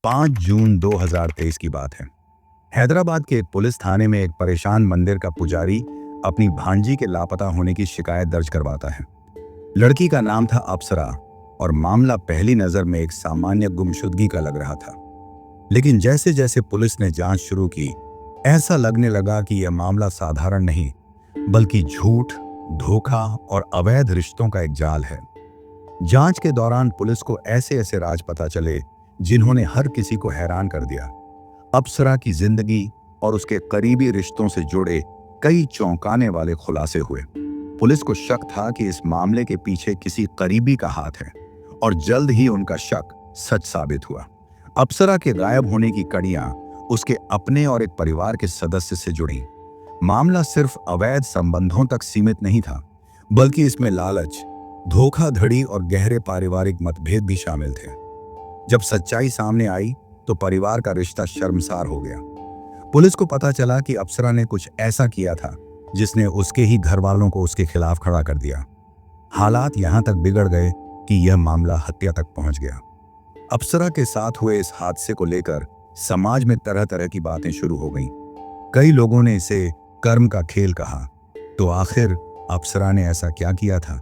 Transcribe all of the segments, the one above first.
5 जून 2023 की बात है। हैदराबाद के एक पुलिस थाने में एक परेशान मंदिर का पुजारी अपनी भांजी के लापता होने की शिकायत दर्ज करवाता है। लड़की का नाम था अप्सरा और मामला पहली नजर में एक सामान्य गुमशुदगी का लग रहा था। लेकिन जैसे जैसे पुलिस ने जांच शुरू की, ऐसा लगने लगा कि यह मामला साधारण नहीं, बल्कि झूठ, धोखा और अवैध रिश्तों का एक जाल है। जांच के दौरान पुलिस को ऐसे ऐसे राज पता चले जिन्होंने हर किसी को हैरान कर दिया। अप्सरा की जिंदगी और उसके करीबी रिश्तों से जुड़े कई चौंकाने वाले खुलासे हुए। पुलिस को शक था कि इस मामले के पीछे किसी करीबी का हाथ है और जल्द ही उनका शक सच साबित हुआ। अप्सरा के गायब होने की कड़ियां उसके अपने और एक परिवार के सदस्य से जुड़ी। मामला सिर्फ अवैध संबंधों तक सीमित नहीं था, बल्कि इसमें लालच, धोखाधड़ी और गहरे पारिवारिक मतभेद भी शामिल थे। जब सच्चाई सामने आई तो परिवार का रिश्ता शर्मसार हो गया। पुलिस को पता चला कि अप्सरा ने कुछ ऐसा किया था जिसने उसके ही घर वालों को उसके खिलाफ खड़ा कर दिया। हालात यहां तक बिगड़ गए कि यह मामला हत्या तक पहुंच गया। अप्सरा के साथ हुए इस हादसे को लेकर समाज में तरह तरह की बातें शुरू हो गईं। कई लोगों ने इसे कर्म का खेल कहा। तो आखिर अप्सरा ने ऐसा क्या किया था?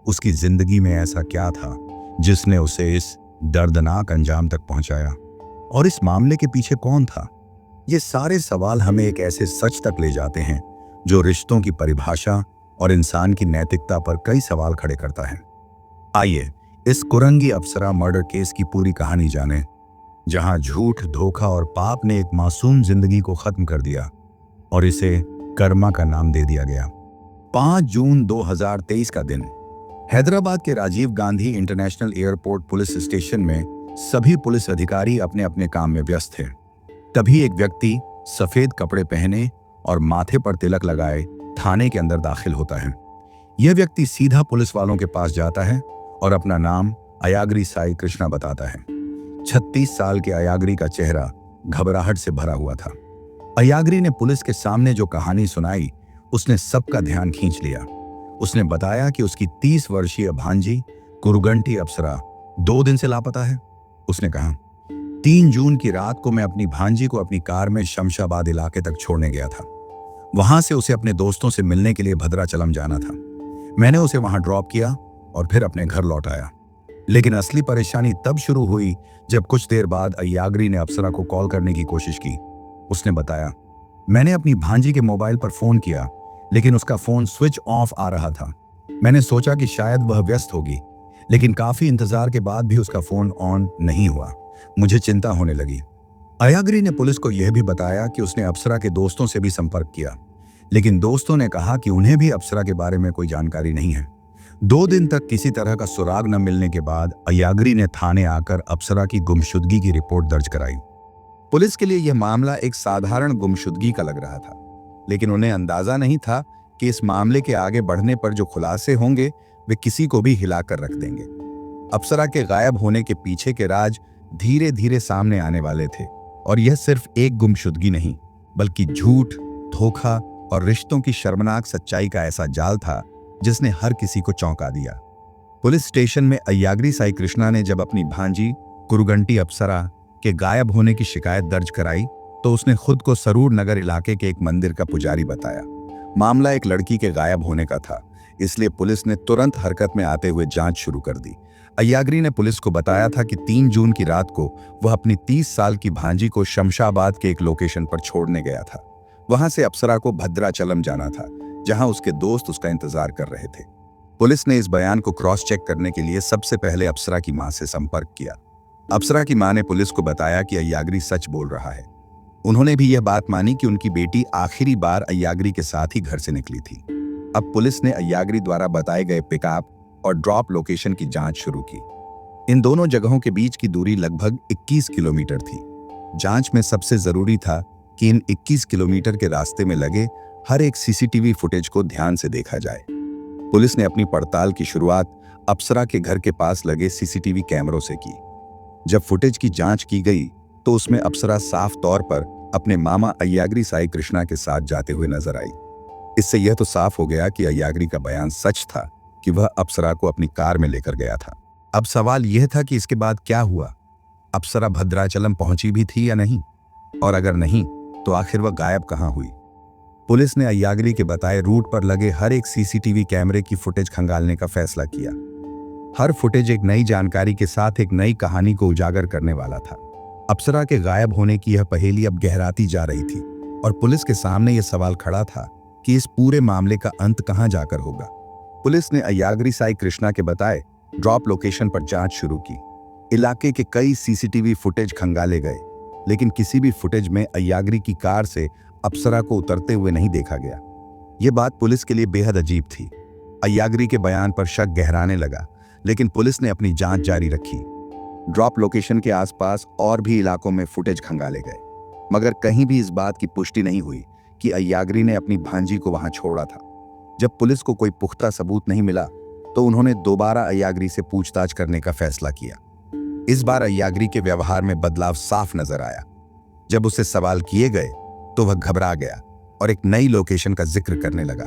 उसकी जिंदगी में ऐसा क्या था जिसने उसे इस दर्दनाक अंजाम तक पहुंचाया? और इस मामले के पीछे कौन था? ये सारे सवाल हमें एक ऐसे सच तक ले जाते हैं जो रिश्तों की परिभाषा और इंसान की नैतिकता पर कई सवाल खड़े करता है। आइए इस कुरंगी अप्सरा मर्डर केस की पूरी कहानी जानें, जहां झूठ, धोखा और पाप ने एक मासूम जिंदगी को खत्म कर दिया और इसे कर्मा का नाम दे दिया गया। 5 जून 2023 का दिन हैदराबाद के Rajiv Gandhi international airport police station में सभी पुलिस अधिकारी अपने अपने काम में व्यस्त थे। तभी एक व्यक्ति सफेद कपड़े पहने और माथे पर तिलक लगाए थाने के अंदर दाखिल होता है। यह व्यक्ति सीधा पुलिस वालों के पास जाता है और अपना नाम अयाग्री साई कृष्णा बताता है। 36 साल के अयाग्री का चेहरा घबराहट से भरा हुआ था। अयाग्री ने पुलिस के सामने जो कहानी सुनाई, उसने सबका ध्यान खींच लिया। उसने बताया कि उसकी 30 वर्षीय भांजी कुरुगंटी अप्सरा 2 दिन से लापता है। उसने कहा, 3 जून की रात को मैं अपनी भांजी को अपनी कार में शमशाबाद इलाके तक छोड़ने गया था। वहां से उसे अपने दोस्तों से मिलने के लिए भद्राचलम जाना था। मैंने उसे वहां ड्रॉप किया और फिर अपने घर लौट आया। लेकिन असली परेशानी तब शुरू हुई जब कुछ देर बाद अयाग्री ने अप्सरा को कॉल करने की कोशिश की। उसने बताया, मैंने अपनी भांजी के मोबाइल पर फोन किया, लेकिन उसका फोन स्विच ऑफ आ रहा था। मैंने सोचा कि शायद वह व्यस्त होगी, लेकिन काफी इंतजार के बाद भी उसका फोन ऑन नहीं हुआ। मुझे चिंता होने लगी। अयाग्री ने पुलिस को यह भी बताया कि उसने अप्सरा के दोस्तों से भी संपर्क किया, लेकिन दोस्तों ने कहा कि उन्हें भी अप्सरा के बारे में कोई जानकारी नहीं है। 2 दिन तक किसी तरह का सुराग न मिलने के बाद अयाग्री ने थाने आकर अप्सरा की गुमशुदगी की रिपोर्ट दर्ज कराई। पुलिस के लिए यह मामला एक साधारण गुमशुदगी का लग रहा था, लेकिन उन्हें अंदाजा नहीं था कि इस मामले के आगे बढ़ने पर जो खुलासे होंगे वे किसी को भी हिलाकर रख देंगे। अप्सरा के गायब होने के पीछे के राज धीरे धीरे सामने आने वाले थे, और यह सिर्फ एक गुमशुदगी नहीं, बल्कि झूठ, धोखा और रिश्तों की शर्मनाक सच्चाई का ऐसा जाल था जिसने हर किसी को चौंका दिया। पुलिस स्टेशन में अयाग्री साई कृष्णा ने जब अपनी भांजी कुरुगंटी अप्सरा के गायब होने की शिकायत दर्ज कराई, तो उसने खुद को सरूर नगर इलाके के एक मंदिर का पुजारी बताया। मामला एक लड़की के गायब होने का था, इसलिए पुलिस ने तुरंत हरकत में आते हुए जांच शुरू कर दी। अयाग्री ने पुलिस को बताया था कि 3 जून की रात को वह अपनी 30 साल की भांजी को शमशाबाद के एक लोकेशन पर छोड़ने गया था। वहां से अप्सरा को भद्राचलम जाना था, जहां उसके दोस्त उसका इंतजार कर रहे थे। पुलिस ने इस बयान को क्रॉस चेक करने के लिए सबसे पहले अप्सरा की मां से संपर्क किया। अप्सरा की मां ने पुलिस को बताया कि अयाग्री सच बोल रहा है। उन्होंने भी यह बात मानी कि उनकी बेटी आखिरी बार अयाग्री के साथ ही घर से निकली थी। अब पुलिस ने अयाग्री द्वारा बताए गए पिकअप और ड्रॉप लोकेशन की जांच शुरू की। इन दोनों जगहों के बीच की दूरी लगभग 21 किलोमीटर थी। जांच में सबसे जरूरी था कि इन 21 किलोमीटर के रास्ते में लगे हर एक सीसीटीवी फुटेज को ध्यान से देखा जाए। पुलिस ने अपनी पड़ताल की शुरुआत अप्सरा के घर के पास लगे सीसीटीवी कैमरों से की। जब फुटेज की जांच की गई तो उसमें अप्सरा साफ तौर पर अपने मामा अयाग्री साई कृष्णा के साथ जाते हुए नजर आई। इससे यह तो साफ हो गया कि अयाग्री का बयान सच था कि वह अप्सरा को अपनी कार में लेकर गया था। अब सवाल यह था कि इसके बाद क्या हुआ। अप्सरा भद्राचलम पहुंची भी थी या नहीं, और अगर नहीं तो आखिर वह गायब कहां हुई। पुलिस ने अय्यागरी के बताए रूट पर लगे हर एक सीसीटीवी कैमरे की फुटेज खंगालने का फैसला किया। हर फुटेज एक नई जानकारी के साथ एक नई कहानी को उजागर करने वाला था। अप्सरा के गायब होने की यह पहेली अब गहराती जा रही थी और पुलिस के सामने यह सवाल खड़ा था कि इस पूरे मामले का अंत कहां जाकर होगा। पुलिस ने अय्यागरी साई कृष्णा के बताए ड्रॉप लोकेशन पर जांच शुरू की। इलाके के कई सीसीटीवी फुटेज खंगाले गए, लेकिन किसी भी फुटेज में अय्यागरी की कार से अप्सरा को उतरते हुए नहीं देखा गया। यह बात पुलिस के लिए बेहद अजीब थी। अय्यागरी के बयान पर शक गहराने लगा, लेकिन पुलिस ने अपनी जांच जारी रखी। ड्रॉप लोकेशन के आसपास और भी इलाकों में फुटेज खंगाले गए, मगर कहीं भी इस बात की पुष्टि नहीं हुई कि अय्यागरी ने अपनी भांजी को वहां छोड़ा था। जब पुलिस को कोई पुख्ता सबूत नहीं मिला तो उन्होंने दोबारा अय्यागरी से पूछताछ करने का फैसला किया। इस बार अय्यागरी के व्यवहार में बदलाव साफ नजर आया। जब उसे सवाल किए गए तो वह घबरा गया और एक नई लोकेशन का जिक्र करने लगा।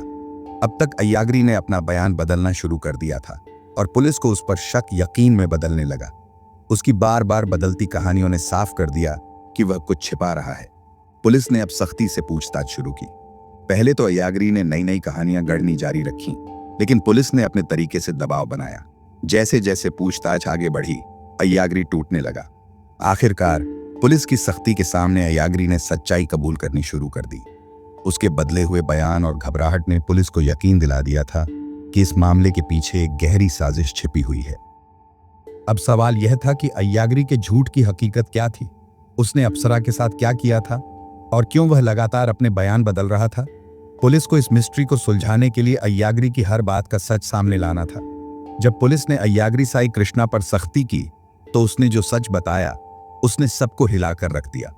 अब तक अय्यागरी ने अपना बयान बदलना शुरू कर दिया था और पुलिस को उस पर शक यकीन में बदलने लगा। उसकी बार बार बदलती कहानियों ने साफ कर दिया कि वह कुछ छिपा रहा है। पुलिस ने अब सख्ती से पूछताछ शुरू की। पहले तो अय्यागरी ने नई नई कहानियां गढ़नी जारी रखी, लेकिन पुलिस ने अपने तरीके से दबाव बनाया। जैसे जैसे पूछताछ आगे बढ़ी, अय्यागरी टूटने लगा। आखिरकार पुलिस की सख्ती के सामने अय्यागरी ने सच्चाई कबूल करनी शुरू कर दी। उसके बदले हुए बयान और घबराहट ने पुलिस को यकीन दिला दिया था कि इस मामले के पीछे एक गहरी साजिश छिपी हुई है। अब सवाल यह था कि अय्यागरी के झूठ की हकीकत क्या थी। उसने अप्सरा के साथ क्या किया था और क्यों वह लगातार अपने बयान बदल रहा था। पुलिस को इस मिस्ट्री को सुलझाने के लिए अय्यागरी की हर बात का सच सामने लाना था। जब पुलिस ने अय्यागरी साई कृष्णा पर सख्ती की तो उसने जो सच बताया उसने सबको हिलाकर रख दिया।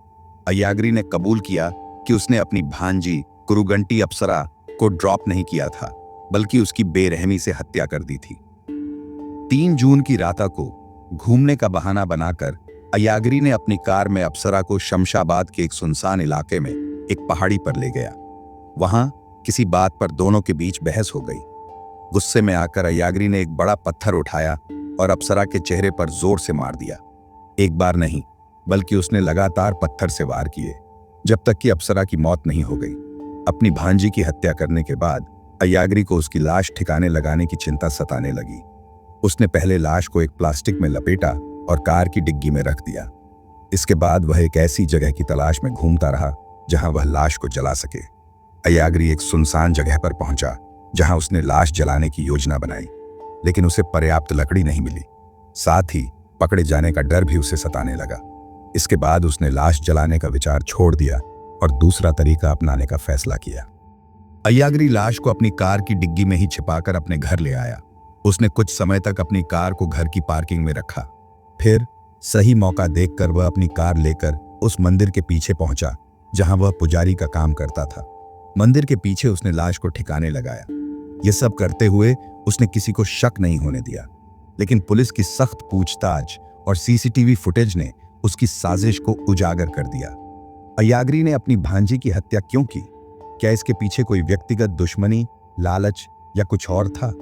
अय्यागरी ने कबूल किया कि उसने अपनी भांजी कुरुगंटी अप्सरा को ड्रॉप नहीं किया था, बल्कि उसकी बेरहमी से हत्या कर दी थी। 3 जून की रात को घूमने का बहाना बनाकर अय्यागरी ने अपनी कार में अप्सरा को शमशाबाद के एक सुनसान इलाके में एक पहाड़ी पर ले गया। वहां किसी बात पर दोनों के बीच बहस हो गई। गुस्से में आकर अय्यागरी ने एक बड़ा पत्थर उठाया और अप्सरा के चेहरे पर जोर से मार दिया। एक बार नहीं, बल्कि उसने लगातार पत्थर से वार किए जब तक कि अप्सरा की मौत नहीं हो गई। अपनी भांजी की हत्या करने के बाद अय्यागरी को उसकी लाश ठिकाने लगाने की चिंता सताने लगी। उसने पहले लाश को एक प्लास्टिक में लपेटा और कार की डिग्गी में रख दिया। इसके बाद वह एक ऐसी जगह की तलाश में घूमता रहा जहां वह लाश को जला सके। अय्यागरी एक सुनसान जगह पर पहुंचा जहां उसने लाश जलाने की योजना बनाई, लेकिन उसे पर्याप्त लकड़ी नहीं मिली। साथ ही पकड़े जाने का डर भी उसे सताने लगा। इसके बाद उसने लाश जलाने का विचार छोड़ दिया और दूसरा तरीका अपनाने का फैसला किया। अय्यागरी लाश को अपनी कार की डिग्गी में ही छिपाकर अपने घर ले आया। उसने कुछ समय तक अपनी कार को घर की पार्किंग में रखा। फिर सही मौका देखकर वह अपनी कार लेकर उस मंदिर के पीछे पहुंचा जहां वह पुजारी का काम करता था। मंदिर के पीछे उसने लाश को ठिकाने लगाया। यह सब करते हुए उसने किसी को शक नहीं होने दिया, लेकिन पुलिस की सख्त पूछताछ और सीसीटीवी फुटेज ने उसकी साजिश को उजागर कर दिया। अय्यागरी ने अपनी भांजी की हत्या क्यों की? क्या इसके पीछे कोई व्यक्तिगत दुश्मनी, लालच या कुछ और था?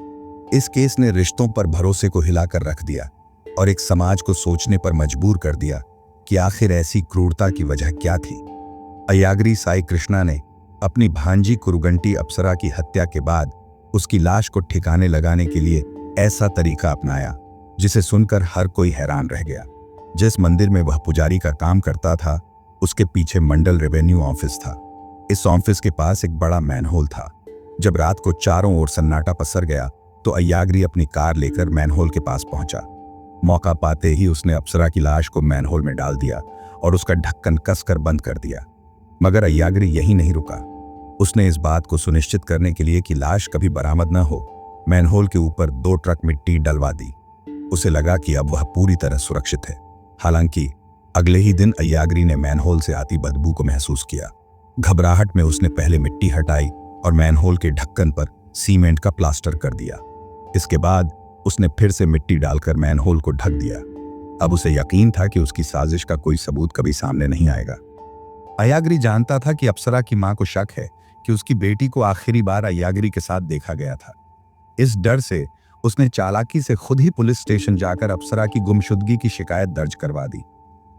इस केस ने रिश्तों पर भरोसे को हिलाकर रख दिया और एक समाज को सोचने पर मजबूर कर दिया कि आखिर ऐसी क्रूरता की वजह क्या थी। अय्यागरी साई कृष्णा ने अपनी भांजी कुरुगंटी अप्सरा की हत्या के बाद उसकी लाश को ठिकाने लगाने के लिए ऐसा तरीका अपनाया जिसे सुनकर हर कोई हैरान रह गया। जिस मंदिर में वह पुजारी का काम करता था उसके पीछे मंडल रेवेन्यू ऑफिस था। इस ऑफिस के पास एक बड़ा मैनहोल था। जब रात को चारों ओर सन्नाटा पसर गया तो अय्यागरी अपनी कार लेकर मैनहोल के पास पहुंचा। मौका पाते ही उसने अप्सरा की लाश को मैनहोल में डाल दिया और उसका ढक्कन कसकर बंद कर दिया। मगर अय्यागरी यहीं नहीं रुका। उसने इस बात को सुनिश्चित करने के लिए कि लाश कभी बरामद न हो, मैनहोल के ऊपर 2 ट्रक मिट्टी डलवा दी। उसे लगा कि अब वह पूरी तरह सुरक्षित है। हालांकि अगले ही दिन अय्यागरी ने मैनहोल से आती बदबू को महसूस किया। घबराहट में उसने पहले मिट्टी हटाई और मैनहोल के ढक्कन पर सीमेंट का प्लास्टर कर दिया। इसके बाद उसने फिर से मिट्टी डालकर मैनहोल को ढक दिया। अब उसे यकीन था कि उसकी साजिश का कोई सबूत कभी सामने नहीं आएगा। अय्यागरी जानता था कि अप्सरा की मां को शक है कि उसकी बेटी को आखिरी बार अय्यागरी के साथ देखा गया था। इस डर से उसने चालाकी से खुद ही पुलिस स्टेशन जाकर अप्सरा की गुमशुदगी की शिकायत दर्ज करवा दी।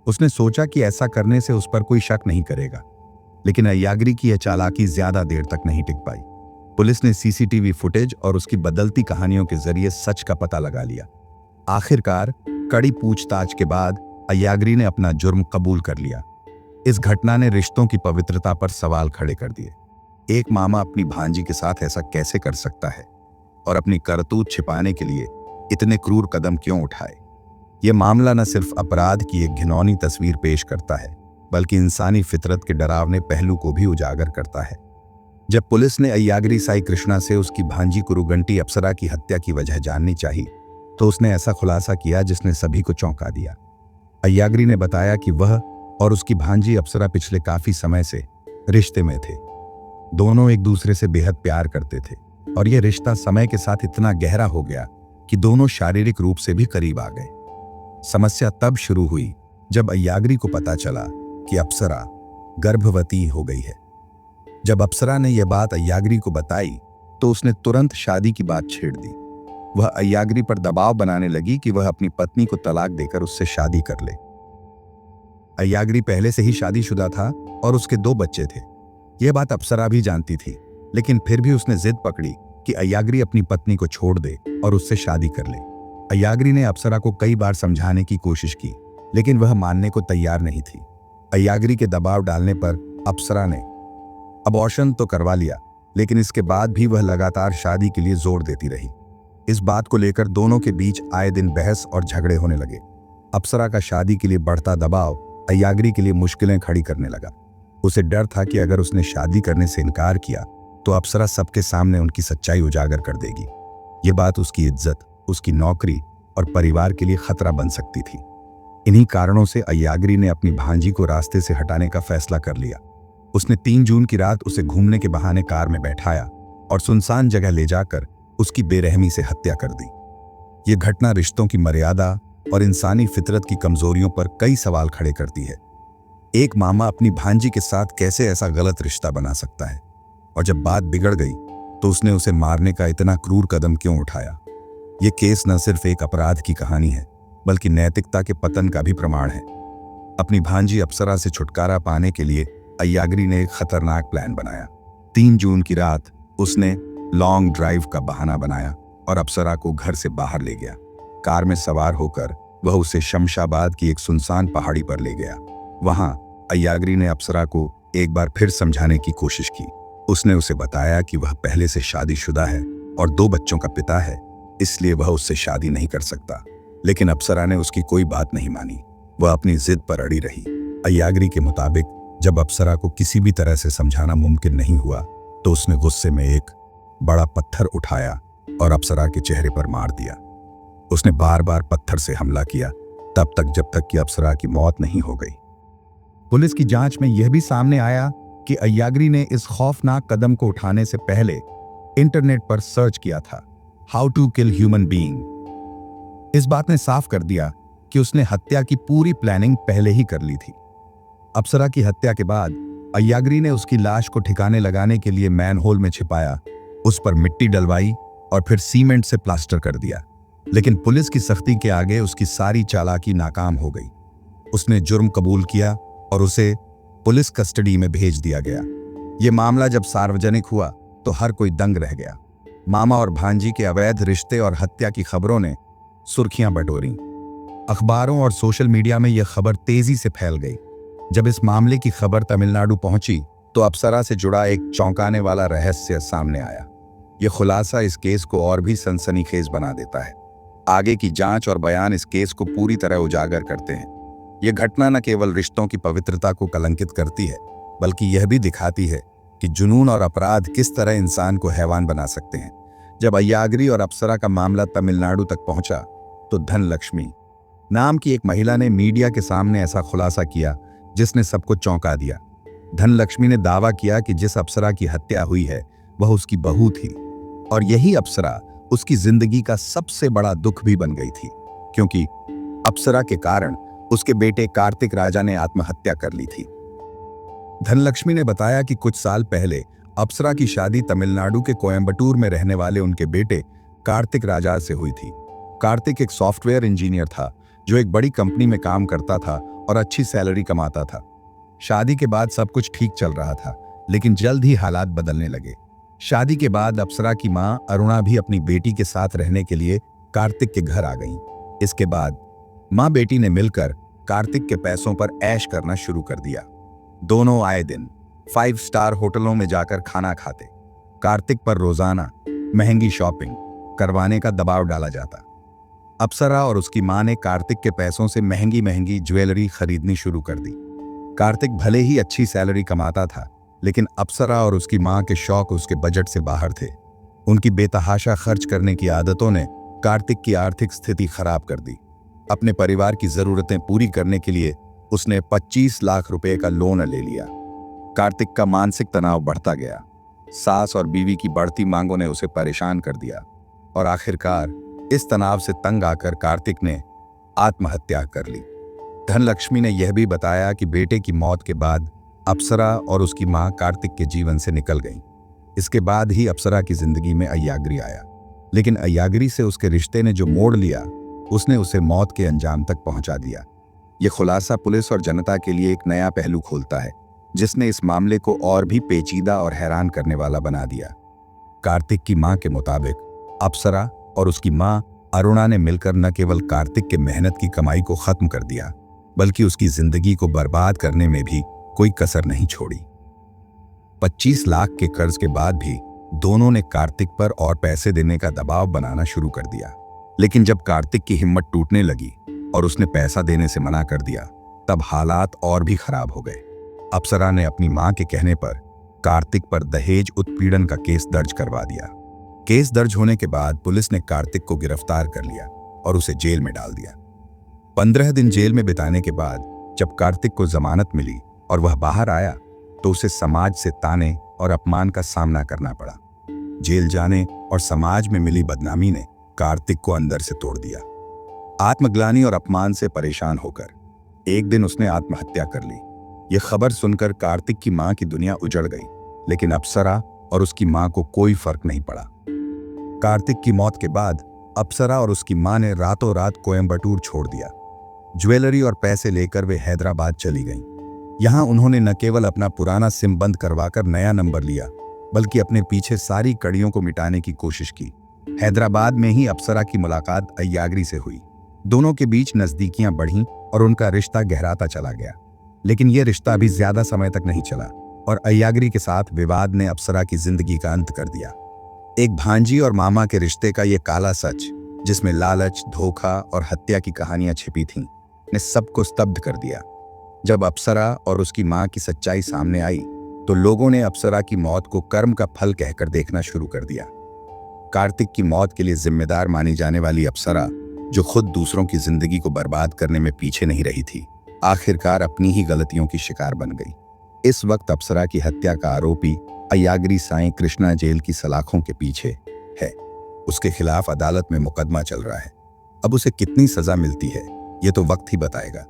उसने सोचा कि ऐसा करने से उस पर कोई शक नहीं करेगा, लेकिन अय्याग्री की यह चालाकी ज्यादा देर तक नहीं टिक पाई। पुलिस ने सीसीटीवी फुटेज और उसकी बदलती कहानियों के जरिए सच का पता लगा लिया। आखिरकार कड़ी पूछताछ के बाद अय्याग्री ने अपना जुर्म कबूल कर लिया। इस घटना ने रिश्तों की पवित्रता पर सवाल खड़े कर दिए। एक मामा अपनी भांजी के साथ ऐसा कैसे कर सकता है और अपनी करतूत छिपाने के लिए इतने क्रूर कदम क्यों उठाए? यह मामला न सिर्फ अपराध की एक घिनौनी तस्वीर पेश करता है, बल्कि इंसानी फितरत के डरावने पहलू को भी उजागर करता है। जब पुलिस ने अय्याग्री साई कृष्णा से उसकी भांजी कुरुगंटी अप्सरा की हत्या की वजह जाननी चाहिए, तो उसने ऐसा खुलासा किया जिसने सभी को चौंका दिया। अय्याग्री ने बताया कि वह और उसकी भांजी अप्सरा पिछले काफी समय से रिश्ते में थे। दोनों एक दूसरे से बेहद प्यार करते थे और यह रिश्ता समय के साथ इतना गहरा हो गया कि दोनों शारीरिक रूप से भी करीब आ गए। समस्या तब शुरू हुई जब अय्याग्री को पता चला कि अप्सरा गर्भवती हो गई है। जब अप्सरा ने यह बात अय्याग्री को बताई तो उसने तुरंत शादी की बात छेड़ दी। वह अय्याग्री पर दबाव बनाने लगी कि वह अपनी पत्नी को तलाक देकर उससे शादी कर ले। अय्याग्री पहले से ही शादीशुदा था और उसके 2 बच्चे थे। यह बात अप्सरा भी जानती थी, लेकिन फिर भी उसने जिद पकड़ी कि अय्याग्री अपनी पत्नी को छोड़ दे और उससे शादी कर ले। अय्याग्री ने अप्सरा को कई बार समझाने की कोशिश की, लेकिन वह मानने को तैयार नहीं थी। अय्याग्री के दबाव डालने पर अप्सरा ने अबॉर्शन तो करवा लिया, लेकिन इसके बाद भी वह लगातार शादी के लिए जोर देती रही। इस बात को लेकर दोनों के बीच आए दिन बहस और झगड़े होने लगे। अप्सरा का शादी के लिए बढ़ता दबाव अय्याग्री के लिए मुश्किलें खड़ी करने लगा। उसे डर था कि अगर उसने शादी करने से इनकार किया तो अप्सरा सबके सामने उनकी सच्चाई उजागर कर देगी। ये बात उसकी इज्जत, उसकी नौकरी और परिवार के लिए खतरा बन सकती थी। इन्हीं कारणों से अय्याग्री ने अपनी भांजी को रास्ते से हटाने का फैसला कर लिया। उसने 3 जून की रात उसे घूमने के बहाने कार में बैठाया और सुनसान जगह ले जाकर उसकी बेरहमी से हत्या कर दी। यह घटना रिश्तों की मर्यादा और इंसानी फितरत की कमजोरियों पर कई सवाल खड़े करती है। एक मामा अपनी भांजी के साथ कैसे ऐसा गलत रिश्ता बना सकता है, और जब बात बिगड़ गई तो उसने उसे मारने का इतना क्रूर कदम क्यों उठाया? यह केस न सिर्फ एक अपराध की कहानी है, बल्कि नैतिकता के पतन का भी प्रमाण है। अपनी भांजी अप्सरा से छुटकारा पाने के लिए अय्याग्री ने एक खतरनाक प्लान बनाया। 3 जून की रात उसने लॉन्ग ड्राइव का बहाना बनाया और अप्सरा को घर से बाहर ले गया। कार में सवार होकर वह उसे शमशाबाद की एक सुनसान पहाड़ी पर ले गया। वहां अय्याग्री ने अप्सरा को एक बार फिर समझाने की कोशिश की। उसने उसे बताया कि वह पहले से शादीशुदा है और 2 बच्चों का पिता है, इसलिए वह उससे शादी नहीं कर सकता। लेकिन अप्सरा ने उसकी कोई बात नहीं मानी। वह अपनी जिद पर अड़ी रही। अय्याग्री के मुताबिक जब अप्सरा को किसी भी तरह से समझाना मुमकिन नहीं हुआ तो उसने गुस्से में एक बड़ा पत्थर उठाया और अप्सरा के चेहरे पर मार दिया। उसने बार बार पत्थर से हमला किया, तब तक जब तक कि अप्सरा की मौत नहीं हो गई। पुलिस की जांच में यह भी सामने आया कि अय्याग्री ने इस खौफनाक कदम को उठाने से पहले इंटरनेट पर सर्च किया था, how to kill human being. इस बात ने साफ कर दिया कि उसने हत्या की पूरी प्लानिंग पहले ही कर ली थी। अप्सरा की हत्या के बाद अय्याग्री ने उसकी लाश को ठिकाने लगाने के लिए मैनहोल में छिपाया, उस पर मिट्टी डलवाई और फिर सीमेंट से प्लास्टर कर दिया। लेकिन पुलिस की सख्ती के आगे उसकी सारी चालाकी नाकाम हो गई। उसने जुर्म कबूल किया और उसे पुलिस कस्टडी में भेज दिया गया। यह मामला जब सार्वजनिक हुआ तो हर कोई दंग रह गया। मामा और भांजी के अवैध रिश्ते और हत्या की खबरों ने सुर्खियां बटोरी। अखबारों और सोशल मीडिया में यह खबर तेजी से फैल गई। जब इस मामले की खबर तमिलनाडु पहुंची तो अप्सरा से जुड़ा एक चौंकाने वाला रहस्य सामने आया। यह खुलासा इस केस को और भी सनसनीखेज बना देता है। आगे की जांच और बयान इस केस को पूरी तरह उजागर करते हैं। यह घटना न केवल रिश्तों की पवित्रता को कलंकित करती है, बल्कि यह भी दिखाती है कि जुनून और अपराध किस तरह इंसान को हैवान बना सकते हैं। जब अय्याग्री और अप्सरा का मामला तमिलनाडु तक पहुंचा तो धनलक्ष्मी नाम की एक महिला ने मीडिया के सामने ऐसा खुलासा किया जिसने सबको चौंका दिया। धनलक्ष्मी ने दावा किया कि जिस अप्सरा की हत्या हुई है वह उसकी बहू थी, और यही अप्सरा उसकी जिंदगी का सबसे बड़ा दुख भी बन गई थी, क्योंकि अप्सरा के कारण उसके बेटे कार्तिक राजा ने आत्महत्या कर ली थी। धनलक्ष्मी ने बताया कि कुछ साल पहले अप्सरा की शादी तमिलनाडु के कोयम्बटूर में रहने वाले उनके बेटे कार्तिक राजा से हुई थी। कार्तिक एक सॉफ्टवेयर इंजीनियर था जो एक बड़ी कंपनी में काम करता था और अच्छी सैलरी कमाता था। शादी के बाद सब कुछ ठीक चल रहा था, लेकिन जल्द ही हालात बदलने लगे। शादी के बाद अप्सरा की मां अरुणा भी अपनी बेटी के साथ रहने के लिए कार्तिक के घर आ गईं। इसके बाद मां बेटी ने मिलकर कार्तिक के पैसों पर ऐश करना शुरू कर दिया। दोनों आए दिन 5 स्टार होटलों में जाकर खाना खाते। कार्तिक पर रोजाना महंगी शॉपिंग करवाने का दबाव डाला जाता। अप्सरा और उसकी मां ने कार्तिक के पैसों से महंगी महंगी ज्वेलरी खरीदनी शुरू कर दी। कार्तिक भले ही अच्छी सैलरी कमाता था, लेकिन अप्सरा और उसकी मां के शौक उसके बजट से बाहर थे। उनकी बेतहाशा खर्च करने की आदतों ने कार्तिक की आर्थिक स्थिति खराब कर दी। अपने परिवार की जरूरतें पूरी करने के लिए उसने 25 लाख रुपए का लोन ले लिया। कार्तिक का मानसिक तनाव बढ़ता गया। सास और बीवी की बढ़ती मांगों ने उसे परेशान कर दिया और आखिरकार इस तनाव से तंग आकर कार्तिक ने आत्महत्या कर ली। धनलक्ष्मी ने यह भी बताया कि बेटे की मौत के बाद अप्सरा और उसकी मां कार्तिक के जीवन से निकल गईं। इसके बाद ही अप्सरा की जिंदगी में अय्याग्री आया, लेकिन अय्याग्री से उसके रिश्ते ने जो मोड़ लिया, उसने उसे मौत के अंजाम तक पहुंचा दिया। यह खुलासा पुलिस और जनता के लिए एक नया पहलू खोलता है, जिसने इस मामले को और भी पेचीदा और हैरान करने वाला बना दिया। कार्तिक की मां के मुताबिक अप्सरा और उसकी मां अरुणा ने मिलकर न केवल कार्तिक के मेहनत की कमाई को खत्म कर दिया, बल्कि उसकी जिंदगी को बर्बाद करने में भी कोई कसर नहीं छोड़ी। 25 लाख के कर्ज के बाद भी दोनों ने कार्तिक पर और पैसे देने का दबाव बनाना शुरू कर दिया। लेकिन जब कार्तिक की हिम्मत टूटने लगी और उसने पैसा देने से मना कर दिया, तब हालात और भी खराब हो गए। अप्सरा ने अपनी मां के कहने पर कार्तिक पर दहेज उत्पीड़न का केस दर्ज करवा दिया। केस दर्ज होने के बाद पुलिस ने कार्तिक को गिरफ्तार कर लिया और उसे जेल में डाल दिया। 15 दिन जेल में बिताने के बाद जब कार्तिक को जमानत मिली और वह बाहर आया, तो उसे समाज से ताने और अपमान का सामना करना पड़ा। जेल जाने और समाज में मिली बदनामी ने कार्तिक को अंदर से तोड़ दिया। आत्मग्लानि और अपमान से परेशान होकर एक दिन उसने आत्महत्या कर ली। यह खबर सुनकर कार्तिक की मां की दुनिया उजड़ गई, लेकिन अप्सरा और उसकी मां को कोई फर्क नहीं पड़ा। कार्तिक की मौत के बाद अप्सरा और उसकी मां ने रातों रात कोयम्बटूर छोड़ दिया। ज्वेलरी और पैसे लेकर वे हैदराबाद चली गईं। यहां उन्होंने न केवल अपना पुराना सिम बंद करवाकर नया नंबर लिया, बल्कि अपने पीछे सारी कड़ियों को मिटाने की कोशिश की। हैदराबाद में ही अप्सरा की मुलाकात अय्याग्री से हुई। दोनों के बीच नजदीकियां बढ़ीं और उनका रिश्ता गहराता चला गया। लेकिन यह रिश्ता भी ज्यादा समय तक नहीं चला और अय्याग्री के साथ विवाद ने अप्सरा की जिंदगी का अंत कर दिया। एक भांजी और मामा के रिश्ते का यह काला सच, जिसमें लालच, धोखा और हत्या की कहानियां छिपी थीं, ने सबको स्तब्ध कर दिया। जब अप्सरा और उसकी मां की सच्चाई सामने आई, तो लोगों ने अप्सरा की मौत को कर्म का फल कहकर देखना शुरू कर दिया। कार्तिक की मौत के लिए जिम्मेदार मानी जाने वाली अप्सरा, जो खुद दूसरों की जिंदगी को बर्बाद करने में पीछे नहीं रही थी, आखिरकार अपनी ही गलतियों की शिकार बन गई। इस वक्त अप्सरा की हत्या का आरोपी अय्याग्री साईं कृष्णा जेल की सलाखों के पीछे है। उसके खिलाफ अदालत में मुकदमा चल रहा है। अब उसे कितनी सजा मिलती है, ये तो वक्त ही बताएगा।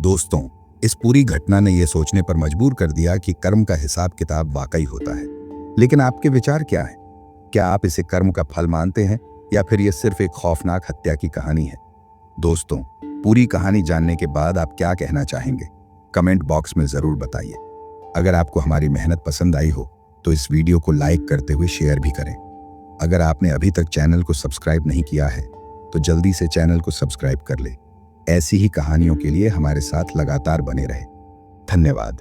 दोस्तों, इस पूरी घटना ने यह सोचने पर मजबूर कर दिया कि कर्म का हिसाब किताब वाकई होता है। लेकिन आपके विचार क्या है? क्या आप इसे कर्म का फल मानते हैं या फिर यह सिर्फ एक खौफनाक हत्या की कहानी है? दोस्तों, पूरी कहानी जानने के बाद आप क्या कहना चाहेंगे? कमेंट बॉक्स में जरूर बताइए। अगर आपको हमारी मेहनत पसंद आई हो तो इस वीडियो को लाइक करते हुए शेयर भी करें। अगर आपने अभी तक चैनल को सब्सक्राइब नहीं किया है तो जल्दी से चैनल को सब्सक्राइब कर ले। ऐसी ही कहानियों के लिए हमारे साथ लगातार बने रहे। धन्यवाद।